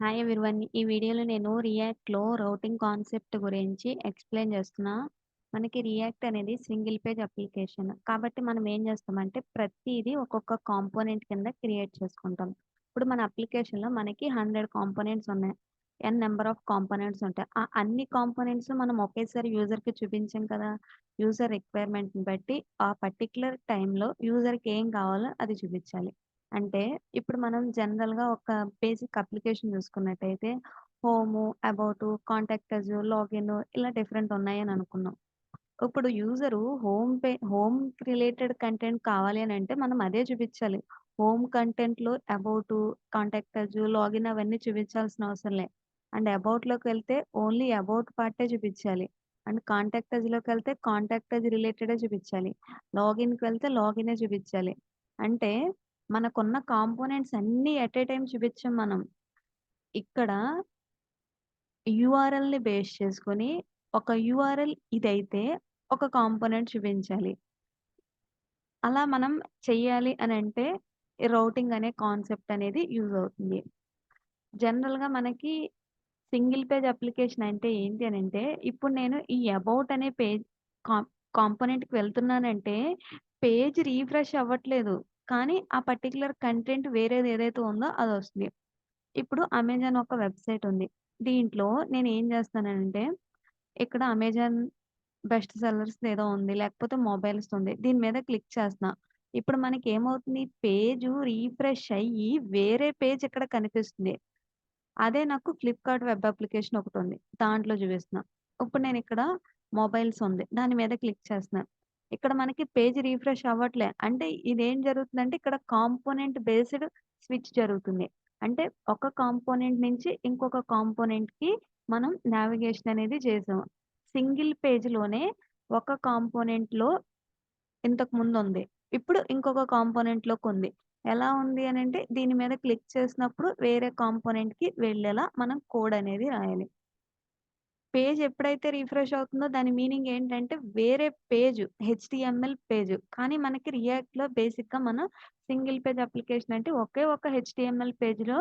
Hi everyone. ఈ వీడియోలో నేను రియాక్ట్‌లో రౌటింగ్ కాన్సెప్ట్ గురించి ఎక్స్‌ప్లెయిన్ చేస్తున్నా. మనకి రియాక్ట్ అనేది సింగిల్ పేజ్ అప్లికేషన్. కాబట్టి మనం ఏం చేస్తామంటే ప్రతీది ఒక్కొక్క కాంపోనెంట్ కింద క్రియేట్ చేసుకుంటాం. ఇప్పుడు మన అప్లికేషన్‌లో మనకి 100 కాంపోనెంట్స్ ఉన్నాయి. ఎన్ నంబర్ ఆఫ్ కాంపోనెంట్స్ ఉంటాయి. ఆ అన్ని కాంపోనెంట్స్ మనం ఒకేసారి యూజర్‌కి చూపించం కదా! యూజర్ రిక్వైర్మెంట్‌ని బట్టి ఆ పర్టిక్యులర్ టైమ్‌లో యూజర్‌కి ఏం కావాలో అది చూపించాలి. అంటే ఇప్పుడు మనం జనరల్‌గా ఒక బేసిక్ అప్లికేషన్ చూసుకున్నట్టయితే హోము, అబౌటు, కాంటాక్ట్ అజ్, లాగిన్ ఇలా డిఫరెంట్ ఉన్నాయని అనుకున్నాం. ఇప్పుడు యూజరు హోమ్ రిలేటెడ్ కంటెంట్ కావాలి అనంటే మనం అదే చూపించాలి. హోమ్ కంటెంట్‌లో అబౌటు, కాంటాక్ట్ అజ్, లాగిన్ అవన్నీ చూపించాల్సిన అవసరం లే. అండ్ అబౌట్‌లోకి వెళ్తే ఓన్లీ అబౌట్ పార్టే చూపించాలి. అండ్ కాంటాక్ట్ అజ్‌లోకెళ్తే కాంటాక్ట్ అజ్ రిలేటెడే చూపించాలి. లాగిన్‌కి వెళ్తే లాగినే చూపించాలి. అంటే మనకున్న కాంపోనెంట్స్ అన్నీ ఎట్ ఏ టైమ్ చూపించం మనం. ఇక్కడ యూఆర్ఎల్‌ని బేస్ చేసుకొని ఒక యూఆర్ఎల్ ఇదైతే ఒక కాంపోనెంట్ చూపించాలి. అలా మనం చెయ్యాలి అనంటే రౌటింగ్ అనే కాన్సెప్ట్ అనేది యూజ్ అవుతుంది. జనరల్‌గా మనకి సింగిల్ పేజ్ అప్లికేషన్ అంటే ఏంటి అనంటే ఇప్పుడు నేను ఈ అబౌట్ అనే పేజ్ కాం కాంపోనెంట్‌కి వెళ్తున్నానంటే పేజ్ రిఫ్రెష్ అవ్వట్లేదు. కానీ ఆ పర్టిక్యులర్ కంటెంట్ వేరేది ఏదైతే ఉందో అదొస్తుంది. ఇప్పుడు అమెజాన్ ఒక వెబ్‌సైట్ ఉంది. దీంట్లో నేనేం చేస్తానంటే, ఇక్కడ అమెజాన్ బెస్ట్ సెల్లర్స్‌ది ఏదో ఉంది. లేకపోతే మొబైల్స్‌ది ఉంది. దీని మీద క్లిక్ చేస్తున్నా. ఇప్పుడు మనకేమవుతుంది పేజు రిఫ్రెష్ అయ్యి వేరే పేజ్ ఇక్కడ కనిపిస్తుంది. అదే నాకు ఫ్లిప్‌కార్ట్ వెబ్ అప్లికేషన్ ఒకటుంది. దాంట్లో చూపిస్తున్నా. ఇప్పుడు నేనిక్కడ మొబైల్స్ ఉంది. దాని మీద క్లిక్ చేస్తున్నా. ఇక్కడ మనకి పేజ్ రిఫ్రెష్ అవ్వట్లే. అంటే ఇదేం జరుగుతుందంటే ఇక్కడ కాంపోనెంట్ బేస్డ్ స్విచ్ జరుగుతుంది. అంటే ఒక కాంపోనెంట్ నుంచి ఇంకొక కాంపోనెంట్‌కి మనం నావిగేషన్ అనేది చేసాం. సింగిల్ పేజ్‌లోనే ఒక కాంపోనెంట్‌లో ఇంతకుముందుంది. ఇప్పుడు ఇంకొక కాంపోనెంట్‌లోకుంది. ఎలా ఉంది అనంటే దీని మీద క్లిక్ చేసినప్పుడు వేరే కాంపోనెంట్‌కి వెళ్ళేలా మనం కోడ్ అనేది రాయాలి. పేజ్ ఎప్పుడైతే రిఫ్రెష్ అవుతుందో దాని మీనింగ్ ఏంటంటే వేరే పేజు హెచ్‌టీఎంఎల్ పేజు. కానీ మనకి రియాక్ట్‌లో బేసిక్‌గా మనం సింగిల్ పేజ్ అప్లికేషన్ అంటే ఒకే ఒక హెచ్‌టీఎంఎల్ పేజ్‌లో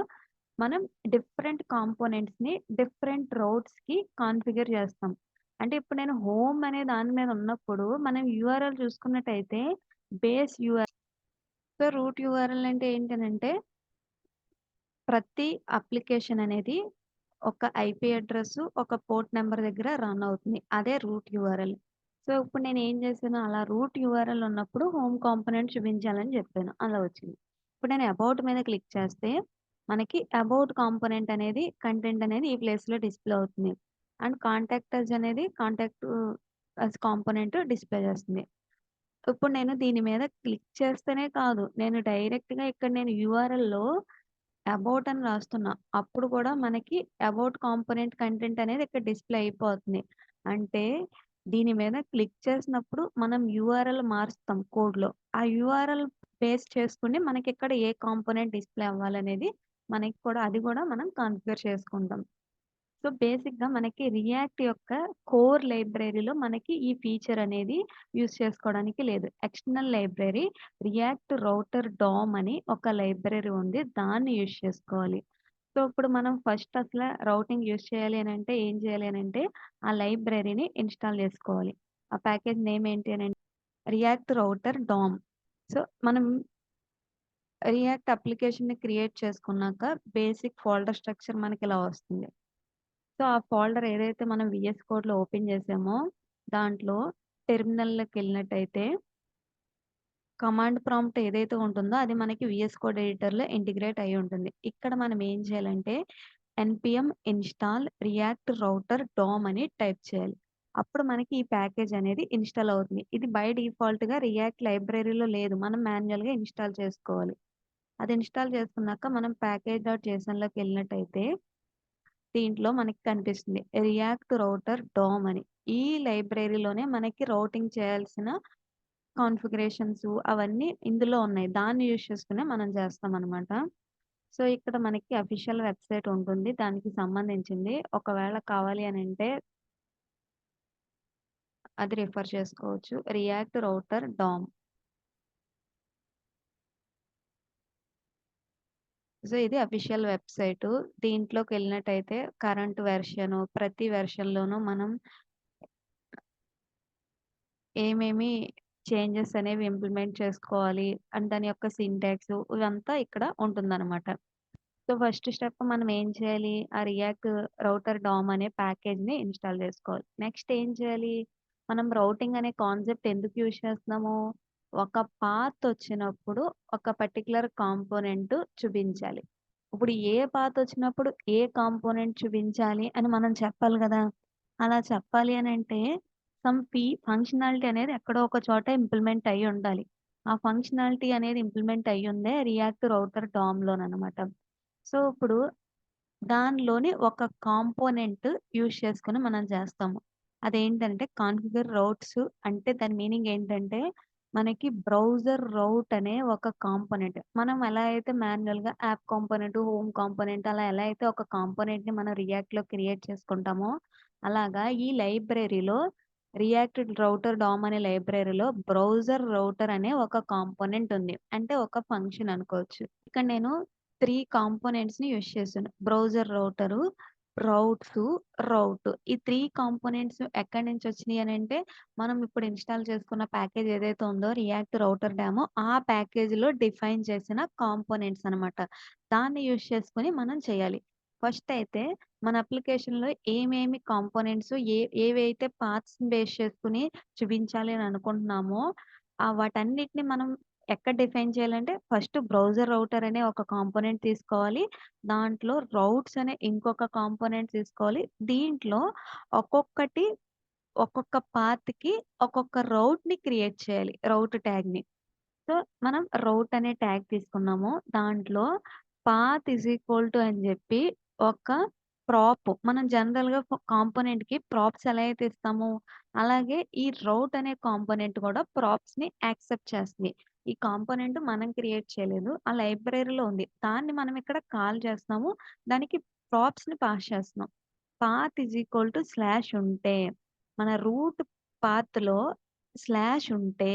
మనం డిఫరెంట్ కాంపోనెంట్స్‌ని డిఫరెంట్ రౌట్స్‌కి కాన్ఫిగర్ చేస్తాం. అంటే ఇప్పుడు నేను హోమ్ అనే దాని మీద ఉన్నప్పుడు మనం యూఆర్ఎల్ చూసుకున్నట్టయితే base URL. So, root URL అంటే ఏంటనంటే ప్రతి అప్లికేషన్ అనేది ఒక ఐపీ అడ్రెస్సు, ఒక పోర్ట్ నంబర్ దగ్గర రన్ అవుతుంది. అదే రూట్ యూఆర్ఎల్. సో, ఇప్పుడు నేనేం చేశాను అలా రూట్ యూఆర్ఎల్ ఉన్నప్పుడు హోమ్ కాంపోనెంట్ చూపించాలని చెప్పాను. అలా వచ్చింది. ఇప్పుడు నేను అబౌట్ మీద క్లిక్ చేస్తే మనకి అబౌట్ కాంపోనెంట్ అనేది కంటెంట్ అనేది ఈ ప్లేస్‌లో డిస్‌ప్లే అవుతుంది. అండ్ కాంటాక్ట్ అజ్ అనేది కాంటాక్ట్ అజ్ కాంపోనెంట్ డిస్‌ప్లే చేస్తుంది. ఇప్పుడు నేను దీని మీద క్లిక్ చేస్తేనే కాదు. నేను డైరెక్ట్‌గా ఇక్కడ నేను యూఆర్ఎల్‌లో అబౌట్ అని రాస్తున్నా. అప్పుడు కూడా మనకి అబౌట్ కాంపోనెంట్ కంటెంట్ అనేది ఇక్కడ డిస్‌ప్లే అయిపోతుంది. అంటే దీని మీద క్లిక్ చేసినప్పుడు మనం యూఆర్ఎల్ మారుస్తాం కోడ్‌లో. ఆ యూఆర్ఎల్ బేస్ చేసుకొని మనకిక్కడ ఏ కాంపోనెంట్ డిస్‌ప్లే అవ్వాలనేది మనకి కూడా అది కూడా మనం కాన్ఫిగర్ చేసుకుంటాం. సో, బేసిక్‌గా మనకి రియాక్ట్ యొక్క కోర్ లైబ్రరీలో మనకి ఈ ఫీచర్ అనేది యూజ్ చేసుకోవడానికి లేదు. External library react router DOM అని ఒక లైబ్రరీ ఉంది. దాన్ని యూజ్ చేసుకోవాలి. సో, ఇప్పుడు మనం ఫస్ట్ అసల రౌటింగ్ యూజ్ చేయాలి అనంటే ఏం చేయాలి అనంటే ఆ లైబ్రరీని ఇన్‌స్టాల్ చేసుకోవాలి. ఆ ప్యాకేజ్ నేమ్ ఏంటి అనంటే రియాక్ట్ రౌటర్ డామ్. సో, మనం రియాక్ట్ అప్లికేషన్‌ని క్రియేట్ చేసుకున్నాక బేసిక్ ఫోల్డర్ స్ట్రక్చర్ మనకిలా వస్తుంది. సో, ఆ ఫోల్డర్ ఏదైతే మనం వీఎస్ కోడ్‌లో ఓపెన్ చేసామో, దాంట్లో టెర్మినల్‌లోకెళ్ళినట్టయితే కమాండ్ ప్రాంప్ట్ ఏదైతే ఉంటుందో అది మనకి వీఎస్ కోడ్ ఎడిటర్‌లో ఇంటిగ్రేట్ అయ్యి ఉంటుంది. ఇక్కడ మనం ఏం చేయాలంటే ఎన్‌పీఎం ఇన్‌స్టాల్ రియాక్ట్ రౌటర్ డామ్ అని టైప్ చేయాలి. అప్పుడు మనకి ఈ ప్యాకేజ్ అనేది ఇన్‌స్టాల్ అవుతుంది. ఇది బై డిఫాల్ట్‌గా రియాక్ట్ లైబ్రరీలో లేదు. మనం మాన్యుయల్‌గా ఇన్‌స్టాల్ చేసుకోవాలి. అది ఇన్‌స్టాల్ చేసుకున్నాక మనం ప్యాకేజ్ డాట్ జేసన్‌లోకెళ్ళినట్టయితే దీంట్లో మనకి కనిపిస్తుంది. రియాక్ట్ రౌటర్ డామ్ అని. ఈ లైబ్రరీలోనే మనకి రౌటింగ్ చేయాల్సిన కాన్ఫిగరేషన్స్ అవన్నీ ఇందులో ఉన్నాయి. దాన్ని యూజ్ చేసుకునే మనం చేస్తామనమాట. సో, ఇక్కడ మనకి అఫీషియల్ వెబ్‌సైట్ ఉంటుంది. దానికి సంబంధించింది. ఒకవేళ కావాలి అనంటే అది రిఫర్ చేసుకోవచ్చు. React router DOM. సో, ఇది అఫీషియల్ వెబ్‌సైటు. దీంట్లోకెళ్ళినట్టయితే కరెంట్ వెర్షను, ప్రతి వెర్షన్‌లోనూ మనం ఏమేమి చేంజెస్ అనేవి ఇంప్లిమెంట్ చేసుకోవాలి అండ్ దాని యొక్క సింటాక్సు ఇదంతా ఇక్కడ ఉంటుందనమాట. సో, ఫస్ట్ స్టెప్ మనం ఏం చేయాలి? ఆ రియాక్ట్ రౌటర్ డామ్ అనే ప్యాకేజ్‌ని ఇన్‌స్టాల్ చేసుకోవాలి. నెక్స్ట్ ఏం చేయాలి? మనం రౌటింగ్ అనే కాన్సెప్ట్ ఎందుకు యూజ్ చేస్తున్నాము? ఒక పాత్ వచ్చినప్పుడు ఒక పర్టిక్యులర్ కాంపోనెంట్ చూపించాలి. ఇప్పుడు ఏ పాత్ వచ్చినప్పుడు ఏ కాంపోనెంట్ చూపించాలి అని మనం చెప్పాలి గదా! అలా చెప్పాలి అనంటే ఫంక్షనాలిటీ అనేది ఎక్కడో ఒక చోట ఇంప్లిమెంట్ అయ్యి ఉండాలి. ఆ ఫంక్షనాలిటీ అనేది ఇంప్లిమెంట్ అయ్యుందే రియాక్ట్ రౌటర్ డామ్‌లోననమాట. సో, ఇప్పుడు దానిలోని ఒక కాంపోనెంట్ యూజ్ చేసుకొని మనం చేస్తాము. అదేంటంటే కాన్ఫిగర్ రౌట్స్ అంటే దాని మీనింగ్ ఏంటంటే, మనకి బ్రౌజర్ రౌట్ అనే ఒక కాంపోనెంట్. మనం ఎలా అయితే మాన్యుయల్‌గా యాప్ కాంపోనెంట్, హోమ్ కాంపోనెంట్ అలా ఎలా అయితే ఒక కాంపోనెంట్‌ని మనం రియాక్ట్‌లో క్రియేట్ చేసుకుంటామో, అలాగా ఈ లైబ్రరీలో రియాక్ట్ రౌటర్ డామ్ అనే లైబ్రరీలో బ్రౌజర్ రౌటర్ అనే ఒక కాంపోనెంట్ ఉంది. అంటే ఒక ఫంక్షన్ అనుకోవచ్చు. ఇక్కడ నేను 3 కాంపోనెంట్స్‌ని యూజ్ చేశాను. బ్రౌజర్ రౌటరు, రౌట్సు, రౌట్. ఈ 3 కాంపోనెంట్స్ ఎక్కడి నుంచి వచ్చినియి అనంటే, మనం ఇప్పుడు ఇన్‌స్టాల్ చేసుకున్న ప్యాకేజ్ ఏదైతే ఉందో రియాక్ట్ రౌటర్ డామో, ఆ ప్యాకేజ్‌లో డిఫైన్ చేసిన కాంపోనెంట్స్ అనమాట. దాన్ని యూజ్ చేసుకొని మనం చేయాలి. ఫస్ట్ అయితే మన అప్లికేషన్‌లో ఏమేమి కాంపోనెంట్స్ ఏవైతే పార్ట్స్‌ని బేస్ చేసుకొని చూపించాలి అని అనుకుంటున్నామో, వాటన్నిటిని మనం ఎక్కడ డిఫైన్ చేయాలంటే, ఫస్ట్ బ్రౌజర్ రౌటర్ అనే ఒక కాంపోనెంట్ తీసుకోవాలి. దాంట్లో రౌట్స్ అనే ఇంకొక కాంపోనెంట్ తీసుకోవాలి. దీంట్లో ఒక్కొక్కటి ఒక్కొక్క పాత్‌కి ఒక్కొక్క రౌట్‌ని క్రియేట్ చేయాలి. రౌట్ ట్యాగ్‌ని. సో, మనం రౌట్ అనే ట్యాగ్ తీసుకున్నాము. దాంట్లో పాత్ ఈజ్ ఈక్వల్ టు అని జెప్పి ఒక మనం జనరల్‌గా కాంపోనెంట్‌కి ప్రాప్స్ ఎలా అయితే ఇస్తామో, అలాగే ఈ రౌట్ అనే కాంపోనెంట్ కూడా ప్రాప్స్‌ని యాక్సెప్ట్ చేస్తుంది. ఈ కాంపోనెంట్ మనం క్రియేట్ చేయలేదు. ఆ లైబ్రరీలో ఉంది. దాన్ని మనం ఇక్కడ కాల్ చేస్తున్నాము. దానికి ప్రాప్స్‌ని పాస్ చేస్తున్నాం. Path is equal to slash ఉంటే, మన రూట్ పాత్‌లో స్లాష్ ఉంటే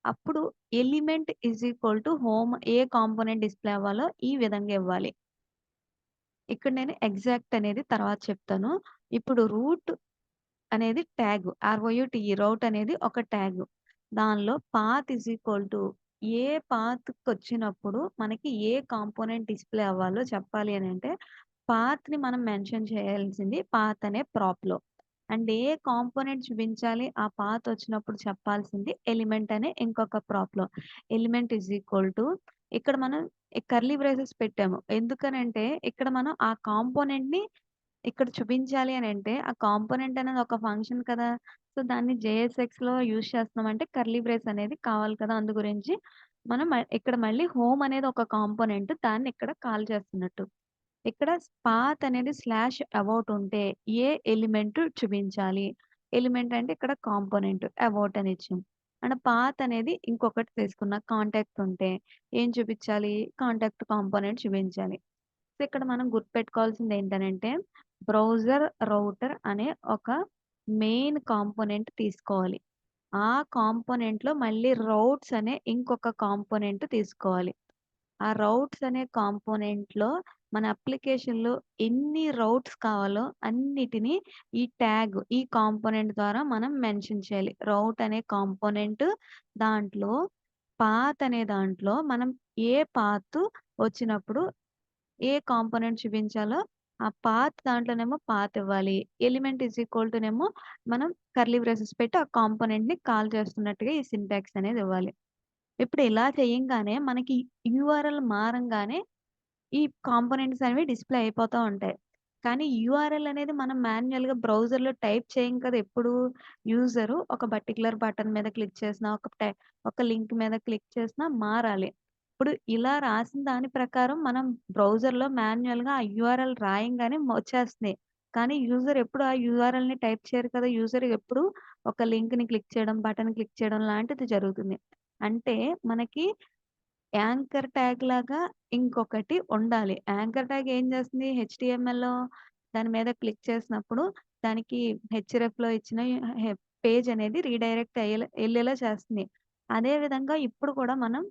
అప్పుడు element is equal to home A component display అవ్వాలో ఈ విధంగా ఇవ్వాలి. ఇక్కడ నేను ఎగ్జాక్ట్ అనేది తర్వాత చెప్తాను. ఇప్పుడు రూట్ అనేది ట్యాగ్. ఆర్‌ఓయూటీఈ రౌట్ అనేది ఒక ట్యాగ్. దానిలో పాత్ ఈజ్ ఈక్వల్ టు ఏ పాత్‌కొచ్చినప్పుడు మనకి ఏ కాంపోనెంట్ డిస్‌ప్లే అవ్వాలో చెప్పాలి అనంటే, పాత్‌ని మనం మెన్షన్ చేయాల్సింది పాత్ అనే ప్రాప్‌లో. అండ్ ఏ కాంపోనెంట్ చూపించాలి ఆ పాత్ వచ్చినప్పుడు చెప్పాల్సింది ఎలిమెంట్ అనే ఇంకొక ప్రాప్‌లో. ఎలిమెంట్ ఈజ్ ఈక్వల్ టు ఇక్కడ మనం కర్లీ బ్రేసెస్ పెట్టాము. ఎందుకనంటే ఇక్కడ మనం ఆ కాంపోనెంట్‌ని ఇక్కడ చూపించాలి అనంటే, ఆ కాంపోనెంట్ అనేది ఒక ఫంక్షన్ కదా! సో, దాన్ని జేఎస్ఎక్స్‌లో యూజ్ చేస్తున్నామంటే కర్లీ బ్రేస్ అనేది కావాలి కదా! అందు గురించి మనం ఇక్కడ మళ్ళీ హోమ్ అనేది ఒక కాంపోనెంట్ దాన్ని ఇక్కడ కాల్ చేస్తున్నట్టు. ఇక్కడ పాత్ అనేది స్లాష్ అబౌట్ ఉంటే ఏ ఎలిమెంట్ చూపించాలి. ఎలిమెంట్ అంటే ఇక్కడ కాంపోనెంట్ అబౌట్ అని ఇచ్చాం. అండ్ పాత్ అనేది ఇంకొకటి తీసుకున్న కాంటాక్ట్ ఉంటే ఏం చూపించాలి? కాంటాక్ట్ కాంపోనెంట్ చూపించాలి. సో, ఇక్కడ మనం గుర్తుపెట్టుకోవాల్సింది ఏంటనంటే, బ్రౌజర్ రౌటర్ అనే ఒక మెయిన్ కాంపోనెంట్ తీసుకోవాలి. ఆ కాంపోనెంట్‌లో మళ్ళీ రౌట్స్ అనే ఇంకొక కాంపోనెంట్ తీసుకోవాలి. ఆ రౌట్స్ అనే కాంపోనెంట్‌లో మన అప్లికేషన్‌లో ఎన్ని రౌట్స్ కావాలో అన్నిటిని ఈ కాంపోనెంట్ ద్వారా మనం మెన్షన్ చేయాలి. రౌట్ అనే కాంపోనెంట్ దాంట్లో అనే దాంట్లో మనం ఏ పాత్ వచ్చినప్పుడు ఏ కాంపోనెంట్ చూపించాలో ఆ దాంట్లోనేమో పాత్ ఇవ్వాలి. ఎలిమెంట్ ఈజ్ ఈక్వల్ టు నేమో మనం కర్లీ బ్రేసెస్ పెట్టి ఆ కాంపోనెంట్‌ని కాల్ చేస్తున్నట్టుగా ఈ సింటాక్స్ అనేది ఇవ్వాలి. ఇప్పుడు ఇలా చేయంగానే మనకి యూఆర్ఎల్ మారంగానే ఈ కాంపోనెంట్స్ అనేవి డిస్‌ప్లే అయిపోతా ఉంటాయి. కానీ యూఆర్ఎల్ అనేది మనం మాన్యుయల్‌గా బ్రౌజర్‌లో టైప్ చేయం కదా! ఎప్పుడు. యూజరు ఒక పర్టిక్యులర్ బటన్ మీద క్లిక్ చేసినా, ఒక లింక్ మీద క్లిక్ చేసినా మారాలి. ఇప్పుడు ఇలా రాసిన దాని ప్రకారం మనం బ్రౌజర్‌లో మాన్యుయల్‌గా ఆ యూఆర్ఎల్ రాయంగానే వచ్చేస్తున్నాయి. కానీ యూజర్ ఎప్పుడు ఆ యూఆర్ఎల్‌ని టైప్ చేయరు కదా! యూజర్ ఎప్పుడు ఒక లింక్‌ని క్లిక్ చేయడం, బటన్ క్లిక్ చేయడం లాంటిది జరుగుతుంది. అంటే మనకి యాంకర్ ట్యాగ్ లాగా ఇంకొకటి ఉండాలి. యాంకర్ ట్యాగ్ ఏం చేస్తుంది? హెచ్‌టీఎంఎల్‌లో దాని మీద క్లిక్ చేసినప్పుడు దానికి హెచ్‌రెఫ్‌లో ఇచ్చిన హె పేజ్ అనేది రీడైరెక్ట్ ఎళ్ళేలా చేస్తుంది. అదే విధంగా ఇప్పుడు కూడా మనం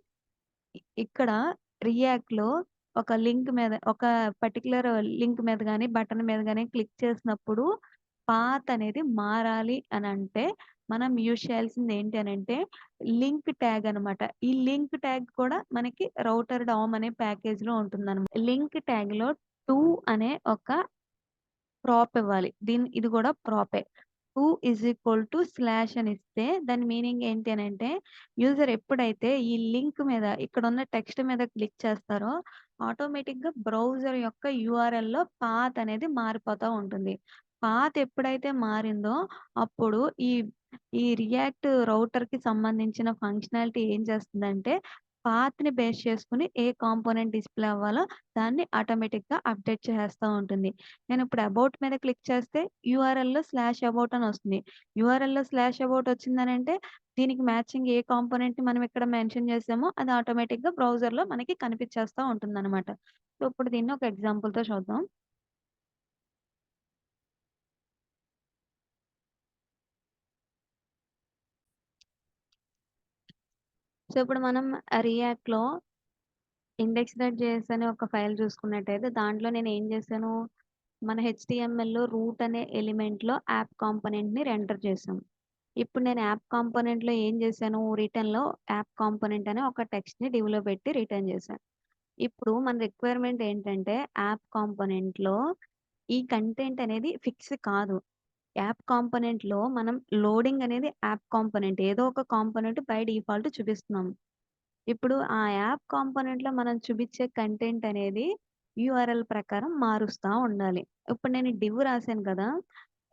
ఇక్కడ రియాక్ట్‌లో ఒక లింక్ మీద ఒక పర్టిక్యులర్ లింక్ మీద గాని, బటన్ మీద గాని క్లిక్ చేసినప్పుడు పాత్ అనేది మారాలి అనంటే, మనం యూజ్ చేయాల్సింది ఏంటి అనంటే, లింక్ ట్యాగ్ అనమాట. ఈ లింక్ ట్యాగ్ కూడా మనకి రౌటర్ డామ్ అనే ప్యాకేజ్‌లో ఉంటుందనమాట. లింక్ ట్యాగ్‌లో 2 అనే ఒక ప్రాప్ ఇవ్వాలి. ఇది గూడా ప్రాపే. 2 అని ఇస్తే దాని మీనింగ్ ఏంటి అనంటే, యూజర్ ఎప్పుడైతే ఈ లింక్ మీద ఇక్కడున్న టెక్స్ట్ మీద క్లిక్ చేస్తారో, ఆటోమేటిక్‌గా బ్రౌజర్ యొక్క యూఆర్ఎల్‌లో పాత్ అనేది మారిపోతా ఉంటుంది. పాత్ ఎప్పుడైతే మారిందో, అప్పుడు ఈ ఈ రియాక్ట్ రౌటర్‌కి సంబంధించిన ఫంక్షనాలిటీ ఏం చేస్తుందంటే, పాత్‌ని బేస్ చేసుకొని ఏ కాంపోనెంట్ డిస్‌ప్లే అవ్వాలో దాన్ని ఆటోమేటిక్‌గా అప్డేట్ చేసేస్తా ఉంటుంది. నేనిప్పుడు అబౌట్ మీద క్లిక్ చేస్తే యూఆర్ఎల్‌లో స్లాష్ అబౌట్ అని వస్తుంది. యూఆర్ఎల్‌లో స్లాష్ అబౌట్ వచ్చిందనంటే దీనికి మ్యాచింగ్ ఏ కాంపోనెంట్‌ని మనం ఇక్కడ మెన్షన్ చేసామో అది ఆటోమేటిక్‌గా బ్రౌజర్‌లో మనకి కనిపించేస్తా ఉంటుందనమాట. సో, ఇప్పుడు దీన్ని ఒక ఎగ్జాంపుల్‌తో చూద్దాం. సో, ఇప్పుడు మనం రియాక్ట్‌లో index.js అనే ఒక ఫైల్ చూసుకున్నట్టయితే దాంట్లో నేనేం చేశాను, మన హెచ్‌టీఎంఎల్‌లో రూట్ అనే ఎలిమెంట్‌లో యాప్ కాంపోనెంట్‌ని రెండర్ చేశాం. ఇప్పుడు నేను యాప్ కాంపోనెంట్‌లో ఏం చేశాను, రిటర్న్‌లో యాప్ కాంపోనెంట్ అనే ఒక టెక్స్ట్‌ని డివ్‌లో పెట్టి రిటర్న్ చేశాను. ఇప్పుడు మన రిక్వైర్మెంట్ ఏంటంటే యాప్ కాంపోనెంట్‌లో ఈ కంటెంట్ అనేది ఫిక్స్ కాదు. యాప్ కాంపోనెంట్‌లో మనం లోడింగ్ అనేది యాప్ కాంపోనెంట్ ఏదో ఒక కాంపోనెంట్ బై డిఫాల్ట్ చూపిస్తున్నాం. ఇప్పుడు ఆ యాప్ కాంపోనెంట్‌లో మనం చూపిచ్చే కంటెంట్ అనేది యూఆర్ఎల్ ప్రకారం మారుస్తా ఉండాలి. ఇప్పుడు నేను డివ్ రాసాను కదా!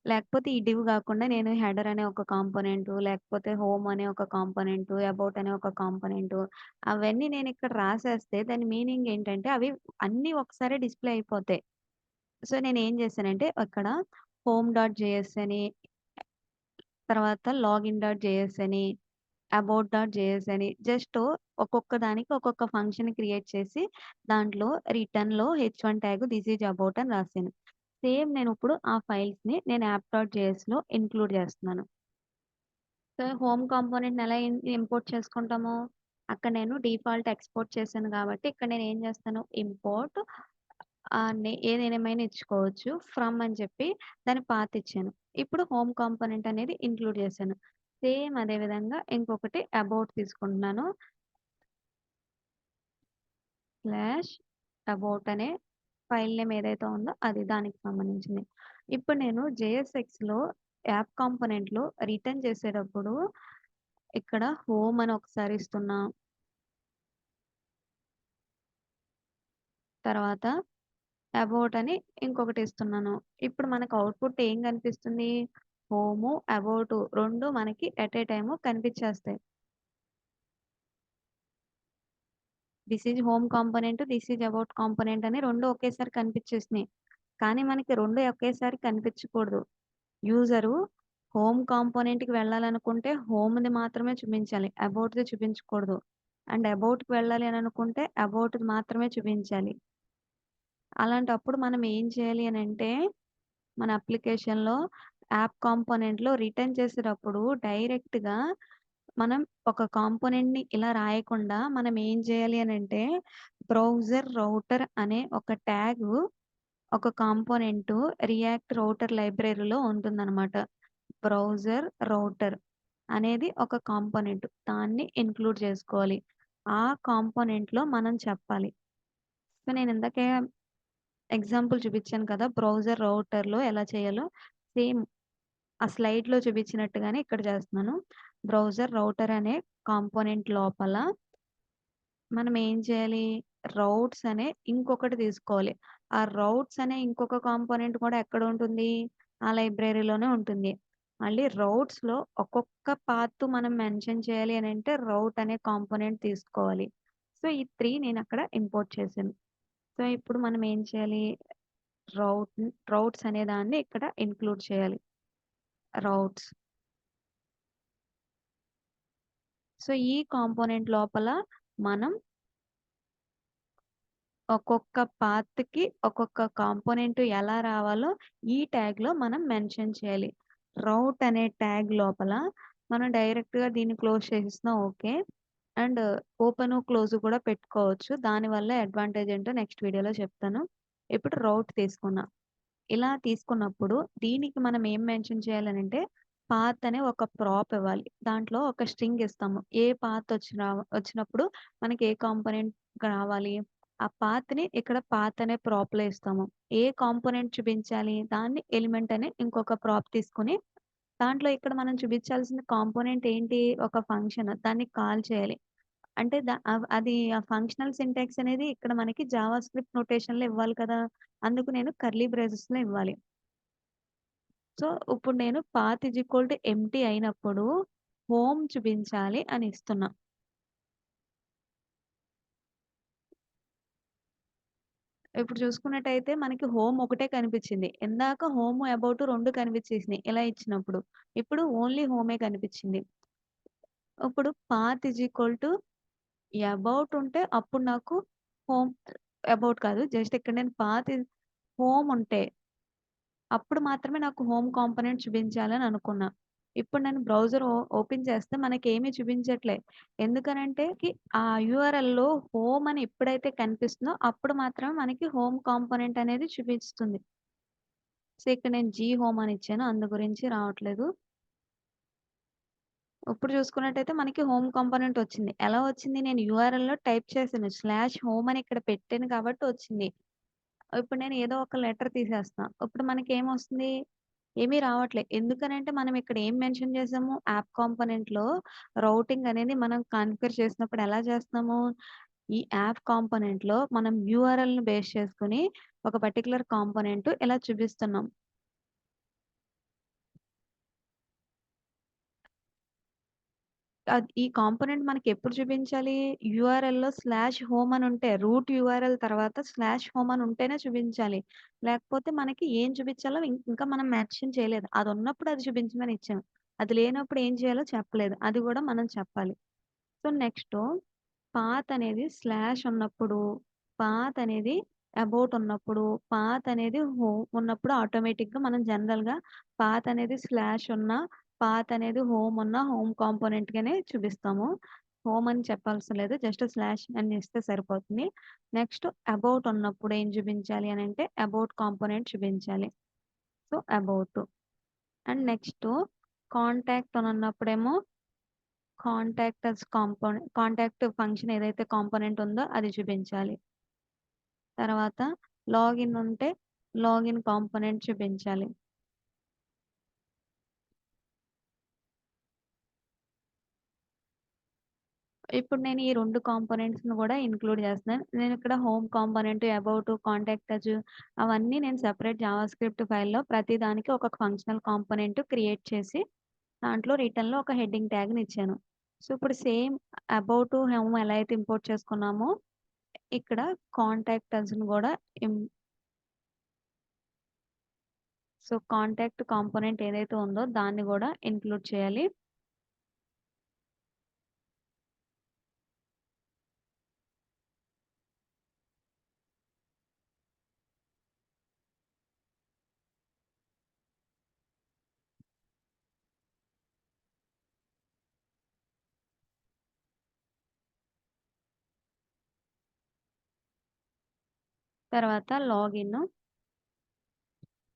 లేకపోతే ఈ డివ్ గాకుండా నేను హెడర్ అనే ఒక కాంపోనెంటు, లేకపోతే హోమ్ అనే ఒక కాంపోనెంటు, అబౌట్ అనే ఒక కాంపోనెంటు అవన్నీ నేనిక్కడ రాసేస్తే దాని మీనింగ్ ఏంటంటే అవి అన్నీ ఒకసారే డిస్‌ప్లే అయిపోతాయి. సో, నేనేం చేశానంటే అక్కడ హోమ్.జేఎస్ అని, తర్వాత లాగిన్.జేఎస్ అని అబౌట్.జేఎస్ అని జస్ట్ ఒక్కొక్క దానికి ఒక్కొక్క ఫంక్షన్ క్రియేట్ చేసి, దాంట్లో రిటర్న్‌లో H1 tag this is about అని రాసాను. సేమ్ నేనిప్పుడు ఆ ఫైల్స్‌ని నేను యాప్.జేఎస్‌లో ఇంక్లూడ్ చేస్తున్నాను. సో, హోమ్ కాంపోనెంట్‌ని ఎలా ఇంపోర్ట్ చేసుకుంటాము? అక్కడ నేను డిఫాల్ట్ ఎక్స్‌పోర్ట్ చేశాను కాబట్టి, ఇక్కడ నేనేం చేస్తాను ఇంపోర్ట్ ఏమైనా ఇచ్చుకోవచ్చు. ఫ్రమ్ అని చెప్పి దాని పాత్ ఇచ్చాను. ఇప్పుడు హోమ్ కాంపోనెంట్ అనేది ఇంక్లూడ్ చేశాను. సేమ్ అదే విధంగా ఇంకొకటి అబౌట్ తీసుకుంటున్నాను. స్లాష్ అబౌట్ అనే ఫైల్ నేమ్ ఏదైతే ఉందో అది దానికి సంబంధించింది. ఇప్పుడు నేను జేఎస్ఎక్స్‌లో యాప్ కాంపోనెంట్‌లో రిటర్న్ చేసేటప్పుడు ఇక్కడ హోమ్ అని ఒకసారి ఇస్తున్నా. తర్వాత అబౌట్ అని ఇంకొకటి ఇస్తున్నాను. ఇప్పుడు మనకు అవుట్‌పుట్ ఏం కనిపిస్తుంది? హోము, అబౌటు 2 మనకి ఎట్ ఎ టైమ్ కనిపించేస్తాయి. This is home component, this is about component అని 2 ఒకేసారి కనిపించేసినాయి. కానీ మనకి 2 ఒకేసారి కనిపించకూడదు. యూజరు హోమ్ కాంపోనెంట్‌కి వెళ్ళాలనుకుంటే హోమ్‌ది మాత్రమే చూపించాలి. అబౌట్‌ది చూపించకూడదు. అండ్ అబౌట్‌కి వెళ్ళాలి అని అనుకుంటే అబౌట్‌ది మాత్రమే చూపించాలి. అలాంటప్పుడు మనం ఏం చేయాలి అనంటే, మన అప్లికేషన్‌లో యాప్ కాంపోనెంట్‌లో రిటర్న్ చేసేటప్పుడు డైరెక్ట్‌గా మనం ఒక కాంపోనెంట్‌ని ఇలా రాయకుండా మనం ఏం చేయాలి అనంటే, బ్రౌజర్ రౌటర్ అనే ఒక ట్యాగు ఒక కాంపోనెంటు రియాక్ట్ రౌటర్ లైబ్రరీలో ఉంటుందనమాట. బ్రౌజర్ రౌటర్ అనేది ఒక కాంపోనెంట్. దాన్ని ఇంక్లూడ్ చేసుకోవాలి. ఆ కాంపోనెంట్‌లో మనం చెప్పాలి. సో, నేను ఇందాకే ఎగ్జాంపుల్ చూపిచ్చాను కదా! బ్రౌజర్ రౌటర్‌లో ఎలా చేయాలో సేమ్ ఆ స్లైడ్‌లో చూపించినట్టుగానే ఇక్కడ చేస్తున్నాను. బ్రౌజర్ రౌటర్ అనే కాంపోనెంట్ లోపల మనం ఏం చేయాలి? రౌట్స్ అనే ఇంకొకటి తీసుకోవాలి. ఆ రౌట్స్ అనే ఇంకొక కాంపోనెంట్ కూడా ఎక్కడ ఉంటుంది? ఆ లైబ్రరీలోనే ఉంటుంది. మళ్ళీ రౌట్స్‌లో ఒక్కొక్క పాత్ మనం మెన్షన్ చేయాలి అనంటే రౌట్ అనే కాంపోనెంట్ తీసుకోవాలి. సో, ఈ 3 నేనక్కడ ఇంపోర్ట్ చేశాను. సో, ఇప్పుడు మనం ఏం చేయాలి? రౌట్స్ అనే దాన్ని ఇక్కడ ఇంక్లూడ్ చేయాలి. రౌట్స్. సో, ఈ కాంపోనెంట్ లోపల మనం ఒక్కొక్క పాత్‌కి ఒక్కొక్క కాంపోనెంట్ ఎలా రావాలో ఈ ట్యాగ్‌లో మనం మెన్షన్ చేయాలి. రౌట్ అనే ట్యాగ్ లోపల మనం డైరెక్ట్‌గా దీన్ని క్లోజ్ చేసేసినా ఓకే. అండ్ ఓపెను, క్లోజు కూడా పెట్టుకోవచ్చు. దానివల్ల అడ్వాంటేజ్ ఏంటో నెక్స్ట్ వీడియోలో చెప్తాను. ఇప్పుడు రౌట్ తీసుకున్నా. ఇలా తీసుకున్నప్పుడు దీనికి మనం ఏం మెన్షన్ చేయాలనంటే, పాత్ అనే ఒక ప్రాప్ ఇవ్వాలి. దాంట్లో ఒక స్ట్రింగ్ ఇస్తాము. ఏ పాత్ వచ్చినప్పుడు మనకి ఏ కాంపోనెంట్ రావాలి. ఆ పాత్‌ని ఇక్కడ పాత్ అనే ప్రాప్‌లో ఇస్తాము. ఏ కాంపోనెంట్ చూపించాలి, దాన్ని ఎలిమెంట్ అనే ఇంకొక ప్రాప్ తీసుకొని, దాంట్లో ఇక్కడ మనం చూపించాల్సిన కాంపోనెంట్ ఏంటి? ఒక ఫంక్షన్. దాన్ని కాల్ చేయాలి. అంటే అది ఆ ఫంక్షనల్ సింటాక్స్ అనేది ఇక్కడ మనకి జావా స్క్రిప్ట్ నొటేషన్‌లో ఇవ్వాలి కదా! అందుకు నేను కర్లీ బ్రేసెస్‌లో ఇవ్వాలి. సో, ఇప్పుడు నేను పాత్ ఎంప్టీ అయినప్పుడు హోమ్ చూపించాలి అని ఇస్తున్నా. ఇప్పుడు చూసుకున్నట్టయితే మనకి హోమ్ ఒకటే కనిపించింది. ఇందాక హోమ్, అబౌట్ 2 కనిపించేసినాయి ఇలా ఇచ్చినప్పుడు. ఇప్పుడు ఓన్లీ హోమే కనిపించింది. ఇప్పుడు పాత్ అబౌట్ ఉంటే అప్పుడు నాకు హోమ్ అబౌట్ కాదు. జస్ట్ ఇక్కడ నేను హోమ్ ఉంటే అప్పుడు మాత్రమే నాకు హోమ్ కాంపోనెంట్ చూపించాలని అనుకున్నా. ఇప్పుడు నేను బ్రౌజర్ ఓపెన్ చేస్తే మనకేమి చూపించట్లే. ఎందుకనంటే ఆ యూఆర్ఎల్‌లో హోమ్ అని ఎప్పుడైతే కనిపిస్తుందో అప్పుడు మాత్రమే మనకి హోమ్ కాంపోనెంట్ అనేది చూపిస్తుంది. సో, ఇక్కడ నేను జీ హోమ్ అని ఇచ్చాను. అందు గురించి రావట్లేదు. ఇప్పుడు చూసుకున్నట్టయితే మనకి హోమ్ కాంపోనెంట్ వచ్చింది. ఎలా వచ్చింది? నేను యూఆర్ఎల్‌లో టైప్ చేశాను. స్లాష్ హోమ్ అని ఇక్కడ పెట్టాను కాబట్టి వచ్చింది. ఇప్పుడు నేను ఏదో ఒక లెటర్ తీసేస్తున్నా. ఇప్పుడు మనకేమొస్తుంది? ఏమీ రావట్లే. ఎందుకనంటే మనం ఇక్కడ ఏం మెన్షన్ చేసాము? యాప్ కాంపోనెంట్‌లో రౌటింగ్ అనేది మనం కాన్ఫిగర్ చేసినప్పుడు ఎలా చేస్తున్నాము? ఈ యాప్ కాంపోనెంట్‌లో మనం యూఆర్ఎల్‌ని బేస్ చేసుకొని ఒక పర్టిక్యులర్ కాంపోనెంట్ ఇలా చూపిస్తున్నాం. ఈ కాంపోనెంట్ మనకెప్పుడు చూపించాలి? యూఆర్ఎల్‌లో స్లాష్ హోమ్ అని ఉంటే, రూట్ యూఆర్ఎల్ తర్వాత స్లాష్ హోమ్ అని ఉంటేనే చూపించాలి. లేకపోతే మనకి ఏం చూపించాలో ఇంకా మనం మెన్షన్ చేయలేదు. అదున్నప్పుడు అది చూపించమని ఇచ్చాం. అది లేనప్పుడు ఏం చేయాలో చెప్పలేదు. అది గూడా మనం చెప్పాలి. సో, నెక్స్టు పాత్ అనేది స్లాష్ ఉన్నప్పుడు, పాత్ అనేది అబౌట్ ఉన్నప్పుడు, పాత్ అనేది హోమ్ ఉన్నప్పుడు ఆటోమేటిక్‌గా మనం జనరల్‌గా పాత్ అనేది స్లాష్ ఉన్న, పాత్ అనేది హోమ్ ఉన్న హోమ్ కాంపోనెంట్‌గానే చూపిస్తాము. హోమ్ అని చెప్పవసరం లేదు. జస్ట్ స్లాష్ అని ఇస్తే సరిపోతుంది. నెక్స్ట్ అబౌట్ ఉన్నప్పుడు ఏం చూపించాలి అనంటే అబౌట్ కాంపోనెంట్ చూపించాలి. So, about. And next contact అని అన్నప్పుడేమో కాంటాక్ట్ ఫంక్షన్ ఏదైతే కాంపోనెంట్ ఉందో అది చూపించాలి. తర్వాత లాగిన్ ఉంటే లాగిన్ కాంపోనెంట్ చూపించాలి. ఇప్పుడు నేను ఈ 2 కాంపోనెంట్స్‌ని గూడా ఇంక్లూడ్ చేస్తున్నాను. నేనిక్కడ హోమ్ కాంపోనెంట్, అబౌట్, కాంటాక్ట్ అజ్ అవన్నీ నేను సెపరేట్ జావాస్క్రిప్ట్ ఫైల్‌లో ప్రతి దానికి ఒక ఫంక్షనల్ కాంపోనెంట్ క్రియేట్ చేసి దాంట్లో రిటర్న్‌లో ఒక హెడ్డింగ్ ట్యాగ్‌ని ఇచ్చాను. సో, ఇప్పుడు సేమ్ అబౌట్, హోమ్ ఎలా అయితే ఇంపోర్ట్ చేసుకున్నామో ఇక్కడ కాంటాక్ట్ అజ్‌ని గూడా ఇం సో, కాంటాక్ట్ కాంపోనెంట్ ఏదైతే ఉందో దాన్ని గూడా ఇంక్లూడ్ చేయాలి. తర్వాత లాగిన్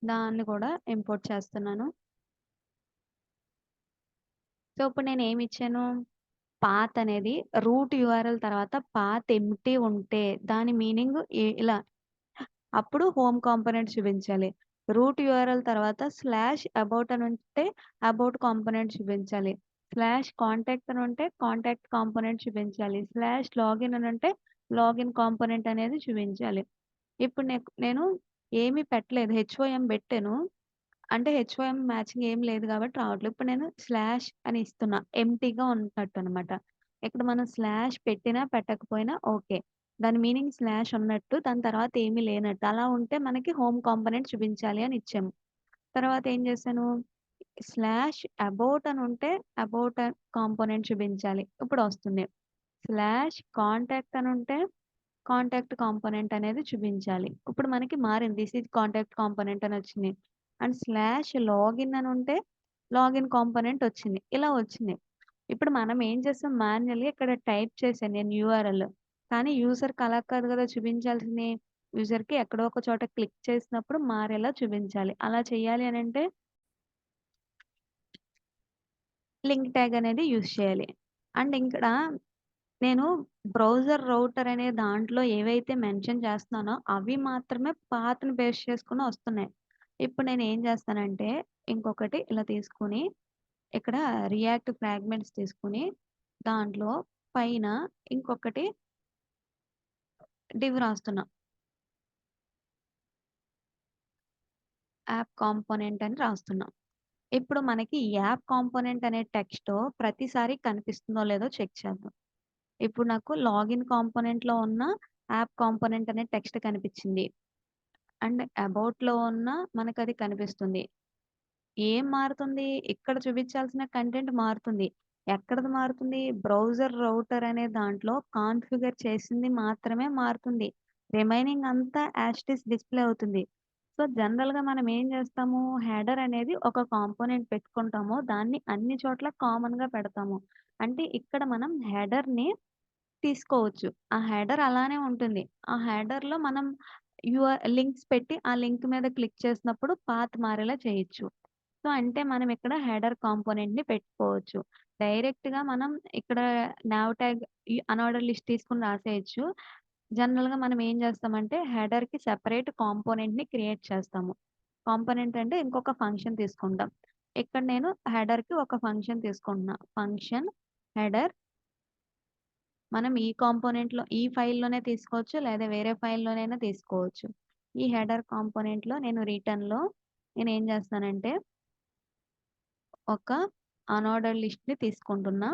దాన్ని కూడా ఇంపోర్ట్ చేస్తున్నాను. సో, ఇప్పుడు నేనేమిచ్చాను? పాత్ అనేది రూట్ యూఆర్ఎల్ తర్వాత పాత్ ఎంప్టీ ఉంటే దాని మీనింగ్ ఇలా అప్పుడు హోమ్ కాంపోనెంట్ చూపించాలి. రూట్ యూఆర్ఎల్ తర్వాత స్లాష్ అబౌట్ అని ఉంటే అబౌట్ కాంపోనెంట్ చూపించాలి. స్లాష్ కాంటాక్ట్ అని ఉంటే కాంటాక్ట్ కాంపోనెంట్ చూపించాలి. స్లాష్ లాగిన్ అని ఉంటే లాగిన్ కాంపోనెంట్ అనేది చూపించాలి. ఇప్పుడు నేను ఏమి పెట్టలేదు. హెచ్ఓఎం పెట్టాను. అంటే హెచ్ఓఎం మ్యాచింగ్ ఏం లేదు కాబట్టి రావట్లేదు. ఇప్పుడు నేను స్లాష్ అని ఇస్తున్నా. ఎంప్టీగా ఉన్నట్టనమాట. ఇక్కడ మనం స్లాష్ పెట్టినా, పెట్టకపోయినా ఓకే. దాని మీనింగ్ స్లాష్ ఉన్నట్టు, దాని తర్వాత ఏమీ లేనట్టు. అలా ఉంటే మనకి హోమ్ కాంపోనెంట్ చూపించాలి అని ఇచ్చాము. తర్వాత ఏం చేశాను, స్లాష్ అబౌట్ అని ఉంటే అబౌట్ కాంపోనెంట్ చూపించాలి. ఇప్పుడొస్తుంది. స్లాష్ కాంటాక్ట్ అని ఉంటే కాంటాక్ట్ కాంపోనెంట్ అనేది చూపించాలి. ఇప్పుడు మనకి మారింది. దిస్ ఈజ్ కాంటాక్ట్ కాంపోనెంట్ అని వచ్చింది. అండ్ స్లాష్ లాగిన్ అని ఉంటే లాగిన్ కాంపోనెంట్ వచ్చింది. ఇలా వచ్చింది. ఇప్పుడు మనం ఏం చేస్తాం మాన్యుయల్‌గా ఇక్కడ టైప్ చేశాను నేను యూఆర్ఎల్. కానీ యూజర్‌కి అలా కాదు గదా! చూపించాల్సింది. యూజర్‌కి ఎక్కడో ఒక చోట క్లిక్ చేసినప్పుడు మారేలా చూపించాలి. అలా చేయాలి అనంటే లింక్ ట్యాగ్ అనేది యూజ్ చేయాలి. అండ్ ఇక్కడ నేను బ్రౌజర్ రౌటర్ అనే దాంట్లో ఏవైతే మెన్షన్ చేస్తున్నానో అవి మాత్రమే పాత్‌ని బేస్ చేసుకొని వస్తున్నాయి. ఇప్పుడు నేనేం చేస్తానంటే ఇంకొకటి ఇలా తీసుకొని ఇక్కడ రియాక్ట్ ఫ్రాగ్మెంట్స్ తీసుకొని దాంట్లో పైన ఇంకొకటి డివ్ రాస్తున్నా. యాప్ కాంపోనెంట్ అని రాస్తున్నా. ఇప్పుడు మనకి యాప్ కాంపోనెంట్ అనే టెక్స్ట్ ప్రతిసారి కనిపిస్తుందో లేదో చెక్ చేద్దాం. ఇప్పుడు నాకు లాగిన్ కాంపోనెంట్‌లో ఉన్న యాప్ కాంపోనెంట్ అనే టెక్స్ట్ కనిపిచ్చింది. అండ్ అబౌట్‌లో ఉన్న మనకది కనిపిస్తుంది. ఏం మారుతుంది? ఇక్కడ చూపించాల్సిన కంటెంట్ మారుతుంది. ఎక్కడిది మారుతుంది? బ్రౌజర్ రౌటర్ అనే దాంట్లో కాన్ఫిగర్ చేసింది మాత్రమే మారుతుంది. రిమైనింగ్ అంతా యాజ్ ఇట్ ఈజ్ డిస్‌ప్లే అవుతుంది. సో, జనరల్‌గా మనం ఏం చేస్తాము? హెడర్ అనేది ఒక కాంపోనెంట్ పెట్టుకుంటాము. దాన్ని అన్ని చోట్ల కామన్‌గా పెడతాము. అంటే ఇక్కడ మనం హెడర్‌ని తీసుకోవచ్చు. ఆ హెడర్ అలానే ఉంటుంది. ఆ హెడర్‌లో మనం లింక్స్ పెట్టి ఆ లింక్ మీద క్లిక్ చేసినప్పుడు పాత్ మారేలా చేయొచ్చు. సో, అంటే మనం ఇక్కడ హెడర్ కాంపోనెంట్‌ని పెట్టుకోవచ్చు. డైరెక్ట్‌గా మనం ఇక్కడ నావ్ ట్యాగ్ ఈ అనార్డర్ లిస్ట్ తీసుకొని రాసేయొచ్చు. జనరల్‌గా మనం ఏం చేస్తామంటే హెడర్‌కి సెపరేట్ కాంపోనెంట్‌ని క్రియేట్ చేస్తాము. కాంపోనెంట్ అంటే ఇంకొక ఫంక్షన్ తీసుకుంటాం. ఇక్కడ నేను హెడర్‌కి ఒక ఫంక్షన్ తీసుకుంటున్నా. ఫంక్షన్ హెడర్ మనం ఈ కాంపోనెంట్‌లో ఈ ఫైల్‌లోనే తీసుకోవచ్చు. లేదా వేరే ఫైల్‌లోనైనా తీసుకోవచ్చు. ఈ హెడర్ కాంపోనెంట్‌లో నేను రిటర్న్‌లో నేనేం చేస్తానంటే ఒక అనార్డర్ లిస్ట్‌ని తీసుకుంటున్నా.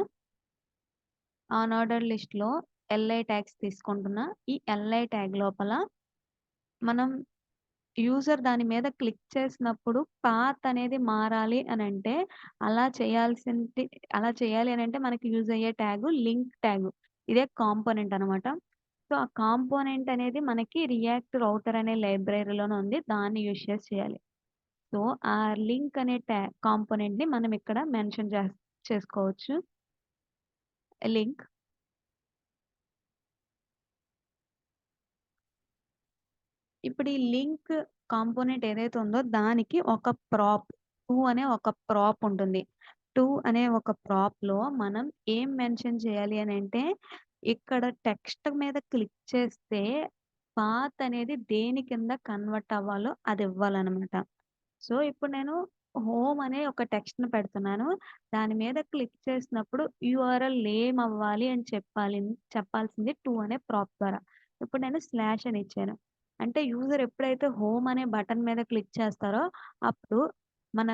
అనార్డర్ లిస్ట్‌లో ఎల్ఐ ట్యాగ్స్ తీసుకుంటున్నా. ఈ ఎల్ఐ ట్యాగ్ లోపల మనం యూజర్ దాని మీద క్లిక్ చేసినప్పుడు పాత్ అనేది మారాలి అనంటే అలా చేయాల్సింది అలా చేయాలి అనంటే మనకి యూజ్ అయ్యే ట్యాగు లింక్ ట్యాగు. ఇదే కాంపోనెంట్ అనమాట. సో, ఆ కాంపోనెంట్ అనేది మనకి రియాక్ట్ రౌటర్ అనే లైబ్రరీలోనే ఉంది. దాన్ని యూజ్ చేసి చేయాలి. సో, ఆ లింక్ అనే కాంపోనెంట్‌ని మనం ఇక్కడ మెన్షన్ చేసుకోవచ్చు. లింక్. ఇప్పుడు ఈ లింక్ కాంపోనెంట్ ఏదైతే ఉందో దానికి ఒక ప్రాప్ 2 అనే ఒక ప్రాప్ ఉంటుంది. 2 అనే ఒక ప్రాప్‌లో మనం ఏం మెన్షన్ చేయాలి అనంటే, ఇక్కడ టెక్స్ట్ మీద క్లిక్ చేస్తే పాత్ అనేది దేని కింద కన్వర్ట్ అవ్వాలో అది ఇవ్వాలనమాట. సో, ఇప్పుడు నేను హోమ్ అనే ఒక టెక్స్ట్‌ని పెడుతున్నాను. దాని మీద క్లిక్ చేసినప్పుడు యూఆర్ఎల్ నేమ్ అవ్వాలి అని చెప్పాల్సింది 2 అనే ప్రాప్ ద్వారా. ఇప్పుడు నేను స్లాష్ అని ఇచ్చాను. అంటే యూజర్ ఎప్పుడైతే హోమ్ అనే బటన్ మీద క్లిక్ చేస్తారో అప్పుడు మన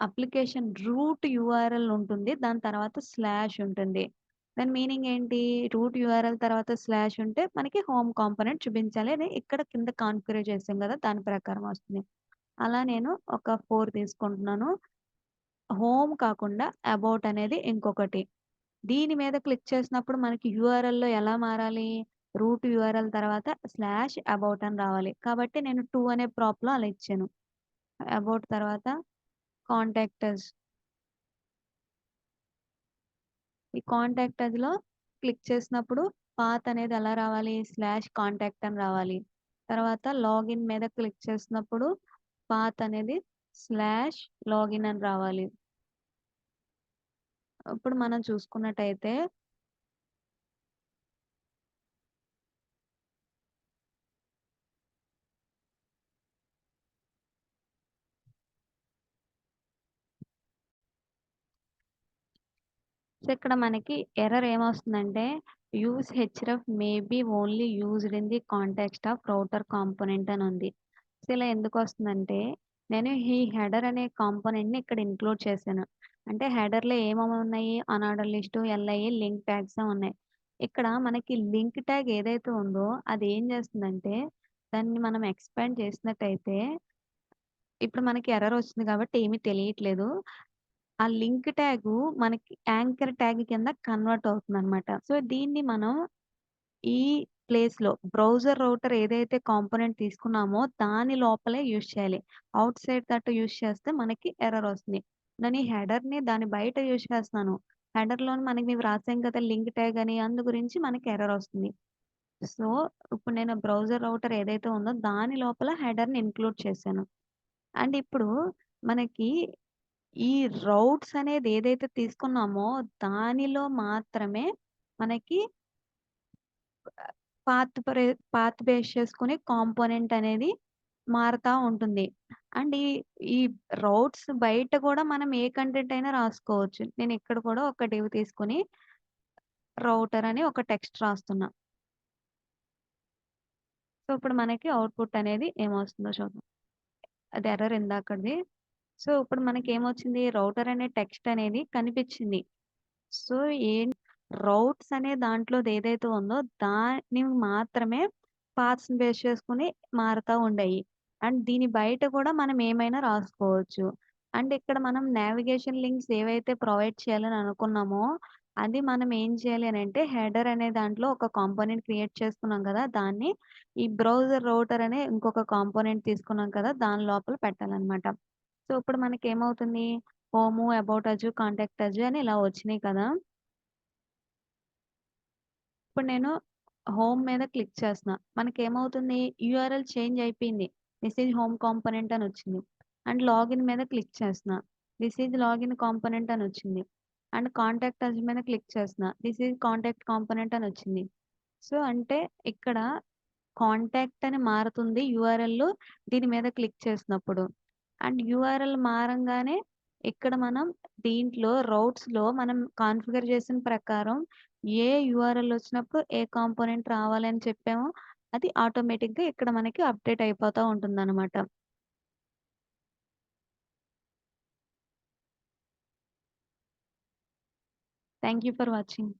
అప్లికేషన్ రూట్ యూఆర్ఎల్ ఉంటుంది. దాని తర్వాత స్లాష్ ఉంటుంది. దాని మీనింగ్ ఏంటి? రూట్ యూఆర్ఎల్ తర్వాత స్లాష్ ఉంటే మనకి హోమ్ కాంపోనెంట్ చూపించాలి అని ఇక్కడ కింద కాన్ఫిగర్ చేసాం గదా! దాని ప్రకారం వస్తుంది. అలా నేను ఒక 4 తీసుకుంటున్నాను. హోమ్ కాకుండా అబౌట్ అనేది ఇంకొకటి. దీని మీద క్లిక్ చేసినప్పుడు మనకి యూఆర్ఎల్‌లో ఎలా మారాలి? రూట్ యూఆర్ఎల్ తర్వాత స్లాష్ అబౌట్ అని రావాలి. కాబట్టి నేను 2 అనే ప్రాప్‌లో అలా ఇచ్చాను. అబౌట్ తర్వాత కాంటాక్ట్ అస్. ఈ కాంటాక్ట్ అస్‌లో క్లిక్ చేసినప్పుడు పాత్ అనేది ఎలా రావాలి? స్లాష్ కాంటాక్ట్ అని రావాలి. తర్వాత లాగిన్ మీద క్లిక్ చేసినప్పుడు పాత్ అనేది స్లాష్ లాగిన్ అని రావాలి. ఇప్పుడు మనం చూసుకున్నట్టయితే సో, ఇక్కడ మనకి ఎర్రర్ ఏమొస్తుందంటే use href may be only used in the context of router component అని ఉంది. సో, ఇలా ఎందుకొస్తుందంటే నేను ఈ హెడర్ అనే కాంపోనెంట్‌ని ఇక్కడ ఇంక్లూడ్ చేశాను. అంటే హెడర్‌లో ఏమేమి ఉన్నాయి? అనార్డర్ లిస్టు, ఎల్ఐఏ, లింక్ ట్యాగ్సే ఉన్నాయి. ఇక్కడ మనకి లింక్ ట్యాగ్ ఏదైతే ఉందో అది ఏం చేస్తుందంటే దాన్ని మనం ఎక్స్‌పాండ్ చేసినట్టయితే ఇప్పుడు మనకి ఎర్రర్ వస్తుంది కాబట్టి ఏమీ తెలియట్లేదు. ఆ లింక్ ట్యాగు మనకి యాంకర్ ట్యాగ్ కింద కన్వర్ట్ అవుతుందనమాట. సో, దీన్ని మనం ఈ ప్లేస్‌లో బ్రౌజర్ రౌటర్ ఏదైతే కాంపోనెంట్ తీసుకున్నామో దాని లోపలే యూజ్ చేయాలి. ఔట్‌సైడ్ దట్ యూజ్ చేస్తే మనకి ఎర్రర్ వస్తుంది. నేను ఈ హెడర్‌ని దాని బయట యూజ్ చేస్తున్నాను. హెడర్‌లోని మనకి మేము రాసాం కదా! లింక్ ట్యాగ్ అని అందు గురించి మనకి ఎర్రర్ ఒస్తుంది. సో, ఇప్పుడు నేను బ్రౌజర్ రౌటర్ ఏదైతే ఉందో దాని లోపల హెడర్‌ని ఇంక్లూడ్ చేశాను. అండ్ ఇప్పుడు మనకి ఈ రౌట్స్ అనేది ఏదైతే తీసుకున్నామో దానిలో మాత్రమే మనకి పాత్ ప్రే పాత్ బేస్ చేసుకొని కాంపోనెంట్ అనేది మారతా ఉంటుంది. అండ్ ఈ రౌట్స్ బయట కూడా మనం ఏ కంటెంట్ అయినా రాసుకోవచ్చు. నేను ఇక్కడ కూడా ఒక డివ్ తీసుకొని రౌటర్ అని ఒక టెక్స్ట్ రాస్తున్నా. సో, ఇప్పుడు మనకి అవుట్‌పుట్ అనేది ఏమొస్తుందో చూద్దాం. అది ఎర్రర్ ఇందాకడిది. సో, ఇప్పుడు మనకేమొచ్చింది రౌటర్ అనే టెక్స్ట్ అనేది కనిపిచ్చింది. సో, రౌట్స్ అనే దాంట్లోదేదైతే ఉందో దాన్ని మాత్రమే పాత్స్‌ని బేస్ చేసుకొని మారతా ఉండేయి. అండ్ దీని బయట కూడా మనం ఏమైనా రాసుకోవచ్చు. అండ్ ఇక్కడ మనం నావిగేషన్ లింక్స్ ఏవైతే ప్రొవైడ్ చేయాలని అనుకున్నామో, అది మనం ఏం చేయాలి అనంటే హెడర్ అనే దాంట్లో ఒక కాంపోనెంట్ క్రియేట్ చేసుకున్నాం కదా! దాన్ని ఈ బ్రౌజర్ రౌటర్ అనే ఇంకొక కాంపోనెంట్ తీసుకున్నాం కదా! దాని లోపల పెట్టాలనమాట. సో, ఇప్పుడు మనకేమవుతుంది హోము, అబౌట్ అజ్, కాంటాక్ట్ అజ్ అని ఇలా వచ్చినియి కదా! ఇప్పుడు నేను హోమ్ మీద క్లిక్ చేస్తున్నా. మనకేమవుతుంది యూఆర్ఎల్ చేంజ్ అయిపోయింది. థిస్ ఈజ్ హోమ్ కాంపోనెంట్ అనొచ్చింది. అండ్ లాగిన్ మీద క్లిక్ చేస్తున్నా. థిస్ ఈజ్ లాగిన్ కాంపోనెంట్ అనొచ్చింది. అండ్ కాంటాక్ట్ అజ్ మీద క్లిక్ చేస్తున్నా. థిస్ ఈజ్ కాంటాక్ట్ కాంపోనెంట్ అనొచ్చింది. సో, అంటే ఇక్కడ కాంటాక్ట్ అని మారుతుంది యూఆర్ఎల్ దీని మీద క్లిక్ చేసినప్పుడు. అండ్ యూఆర్ఎల్ మారంగానే ఇక్కడ మనం దీంట్లో రౌట్స్‌లో మనం కాన్ఫిగర్ చేసిన ప్రకారం ఏ యూఆర్ఎల్ వచ్చినప్పుడు ఏ కాంపోనెంట్ రావాలని చెప్పామో అది ఆటోమేటిక్‌గా ఇక్కడ మనకి అప్డేట్ అయిపోతా ఉంటుందనమాట. Thank you for watching.